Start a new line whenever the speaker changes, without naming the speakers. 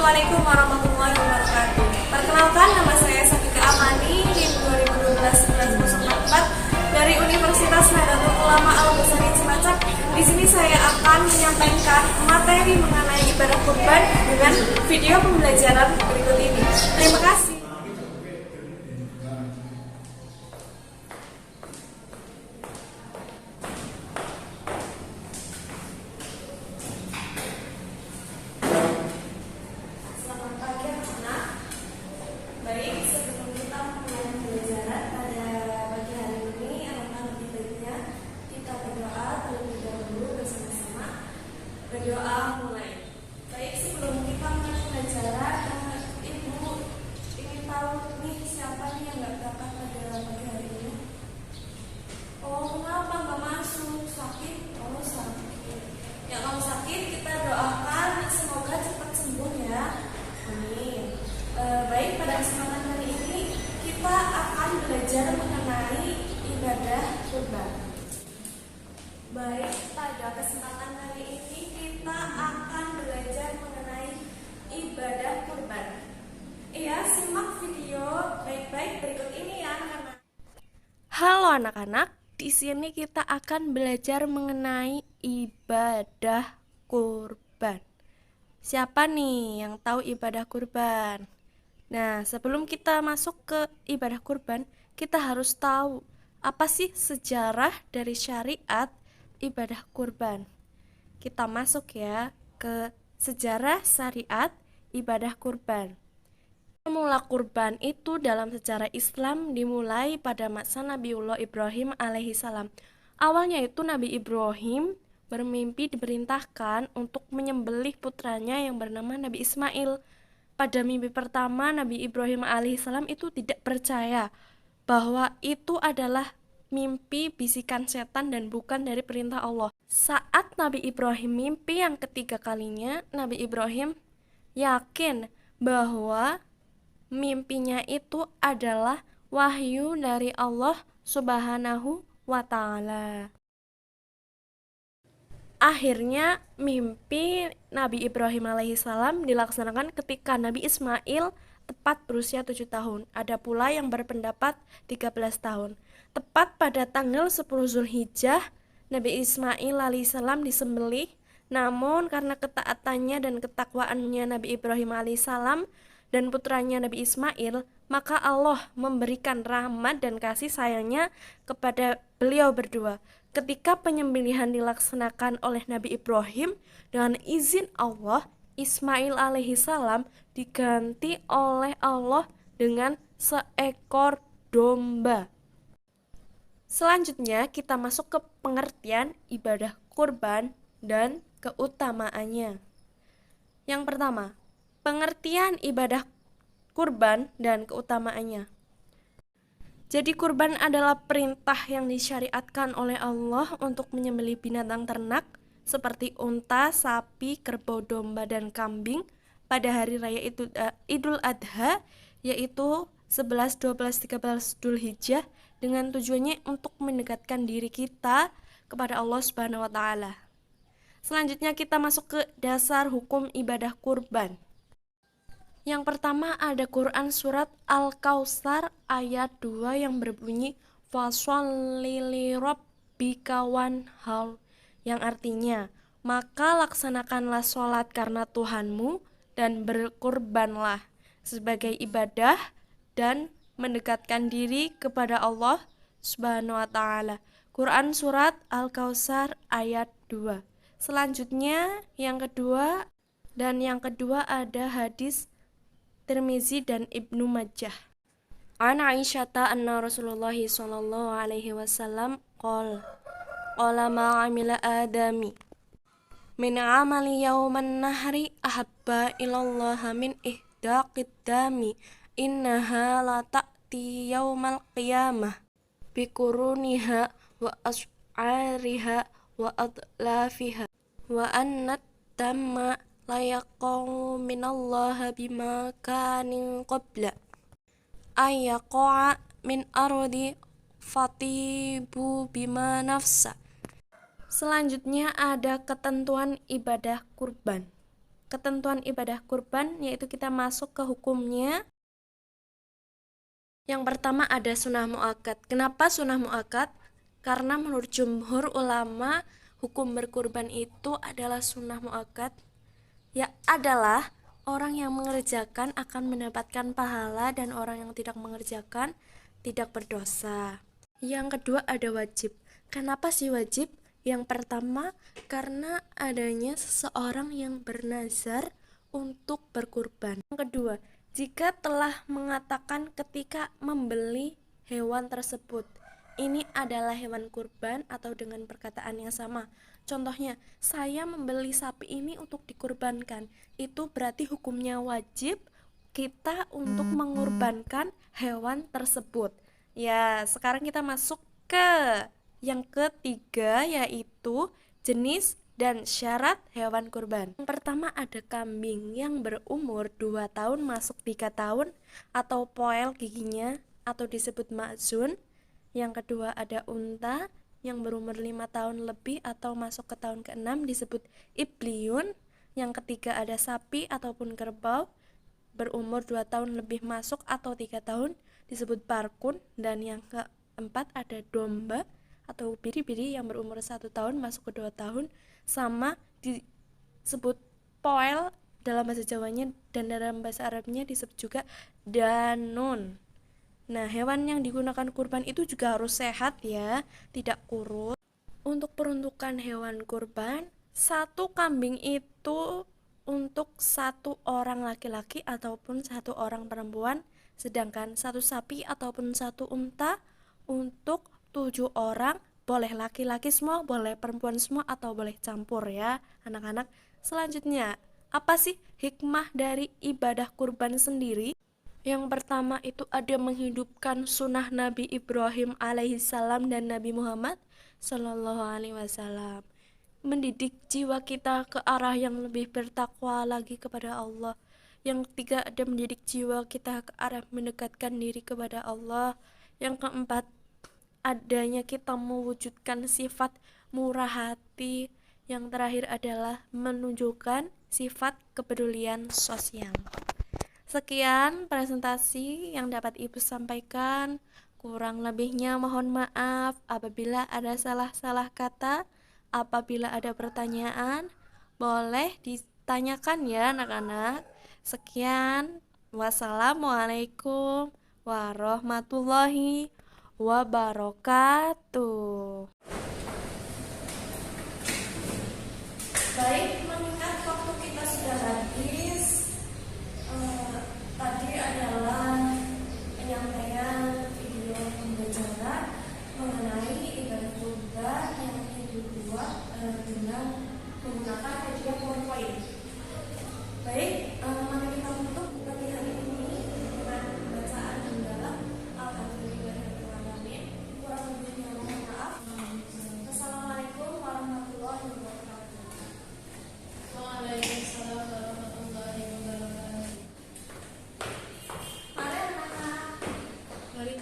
Assalamualaikum warahmatullahi wabarakatuh. Perkenalkan, nama saya Safika Amani, NIM 2012-1904 dari Universitas Nahdlatul Ulama Al-Azhar Cilacap. Di sini saya akan menyampaikan materi mengenai ibadah kurban dengan video pembelajaran berikut ini. Terima kasih. Selamat pagi anak-anak. Baik, sebelum kita mulai pembelajaran pada pagi hari ini, alangkah lebih baiknya kita berdoa terlebih dahulu bersama-sama. Berdoa mulai. Baik, sebelum kita mulai pembelajaran, Ibu ingin tahu nih siapa nih yang nggak berangkat pada pagi hari ini? Oh, kenapa nggak masuk? Sakit? Oh, sakit. Ya, kalau sakit kita doakan semoga cepat sembuh ya. Amin. Baik, pada kesempatan hari ini kita akan belajar mengenai ibadah kurban. Baik, pada kesempatan hari ini kita akan belajar mengenai ibadah kurban. Iya, simak video baik-baik berikut ini ya anak-anak. Halo anak-anak, di sini kita akan belajar mengenai ibadah kurban. Siapa nih yang tahu ibadah kurban? Nah, sebelum kita masuk ke ibadah kurban, kita harus tahu apa sih sejarah dari syariat ibadah kurban. Kita masuk ya ke sejarah syariat ibadah kurban. Mula kurban itu dalam sejarah Islam dimulai pada masa Nabiullah Ibrahim alaihissalam. Awalnya itu Nabi Ibrahim bermimpi diperintahkan untuk menyembelih putranya yang bernama Nabi Ismail. Pada mimpi pertama, Nabi Ibrahim alaihissalam itu tidak percaya bahwa itu adalah mimpi bisikan setan dan bukan dari perintah Allah. Saat Nabi Ibrahim mimpi yang ketiga kalinya, Nabi Ibrahim yakin bahwa mimpinya itu adalah wahyu dari Allah Subhanahu wa Ta'ala. Akhirnya mimpi Nabi Ibrahim alaihissalam dilaksanakan ketika Nabi Ismail tepat berusia 7 tahun. Ada pula yang berpendapat 13 tahun. Tepat pada tanggal 10 Zulhijjah, Nabi Ismail alaihissalam disembelih. Namun karena ketaatannya dan ketakwaannya Nabi Ibrahim alaihissalam dan putranya Nabi Ismail, maka Allah memberikan rahmat dan kasih sayangnya kepada beliau berdua. Ketika penyembelihan dilaksanakan oleh Nabi Ibrahim, dengan izin Allah, Ismail alaihissalam diganti oleh Allah dengan seekor domba. Selanjutnya kita masuk ke pengertian ibadah kurban dan keutamaannya. Yang pertama, pengertian ibadah kurban dan keutamaannya. Jadi kurban adalah perintah yang disyariatkan oleh Allah untuk menyembelih binatang ternak seperti unta, sapi, kerbau, domba, dan kambing pada hari raya Idul Adha, yaitu 11, 12, 13 Dzulhijjah, dengan tujuannya untuk mendekatkan diri kita kepada Allah Subhanahu wa Ta'ala. Selanjutnya kita masuk ke dasar hukum ibadah kurban. Yang pertama ada Quran surat Al-Kautsar ayat 2 yang berbunyi fasholli lirabbika wanhar, yang artinya maka laksanakanlah sholat karena Tuhanmu dan berkurbanlah sebagai ibadah dan mendekatkan diri kepada Allah Subhanahu wa Ta'ala. Quran surat Al-Kautsar ayat 2. Selanjutnya yang kedua ada hadis Tirmizi dan Ibnu Majah. An Aisyata anna Rasulullah sallallahu alaihi wasallam qala ma amila adami min amali yawman nahri ahabba ilallaha min ihdaqid dami innaha la ta'ti yawmal qiyamah bikuruniha wa as'ariha wa adlafiha wa annat damma layaqau minallaha bima kanin qabla ayaqa'a min ardi fatibu bima nafsa. Selanjutnya ada ketentuan ibadah kurban. ketentuan ibadah kurban, yaitu kita masuk ke hukumnya. Yang pertama ada sunnah muakkad. Kenapa sunnah muakkad? Karena menurut jumhur ulama, hukum berkurban itu adalah sunnah muakkad, ya adalah orang yang mengerjakan akan mendapatkan pahala dan orang yang tidak mengerjakan tidak berdosa. Yang kedua ada wajib. Kenapa sih wajib? Yang pertama karena adanya seseorang yang bernazar untuk berkurban. Yang kedua, jika telah mengatakan ketika membeli hewan tersebut, ini adalah hewan kurban atau dengan perkataan yang sama. Contohnya, saya membeli sapi ini untuk dikurbankan. Itu berarti hukumnya wajib kita untuk mengorbankan hewan tersebut. Ya, sekarang kita masuk ke yang ketiga, yaitu jenis dan syarat hewan kurban. Yang pertama ada kambing yang berumur 2 tahun masuk 3 tahun atau poel giginya atau disebut ma'zun. Yang kedua ada unta yang berumur 5 tahun lebih atau masuk ke tahun ke-6 disebut ibliun. Yang ketiga ada sapi ataupun kerbau berumur 2 tahun lebih masuk atau 3 tahun disebut barkun. Dan yang keempat ada domba atau biri-biri yang berumur 1 tahun masuk ke 2 tahun sama disebut poel dalam bahasa Jawanya, dan dalam bahasa Arabnya disebut juga danun. Nah, hewan yang digunakan kurban itu juga harus sehat ya, tidak kurus. Untuk peruntukan hewan kurban, satu kambing itu untuk 1 orang laki-laki ataupun 1 orang perempuan, sedangkan 1 sapi ataupun 1 unta untuk 7 orang, boleh laki-laki semua, boleh perempuan semua, atau boleh campur ya anak-anak. Selanjutnya, apa sih hikmah dari ibadah kurban sendiri? Yang pertama itu ada menghidupkan sunnah Nabi Ibrahim alaihissalam dan Nabi Muhammad sallallahu alaihi wasallam, mendidik jiwa kita ke arah yang lebih bertakwa lagi kepada Allah. Yang ketiga ada mendidik jiwa kita ke arah mendekatkan diri kepada Allah. Yang keempat, adanya kita mewujudkan sifat murah hati. Yang terakhir adalah menunjukkan sifat kepedulian sosial. Sekian presentasi yang dapat Ibu sampaikan. Kurang lebihnya mohon maaf apabila ada salah-salah kata. Apabila ada pertanyaan, boleh ditanyakan ya anak-anak. Sekian, wassalamualaikum warahmatullahi wabarakatuh. Baik.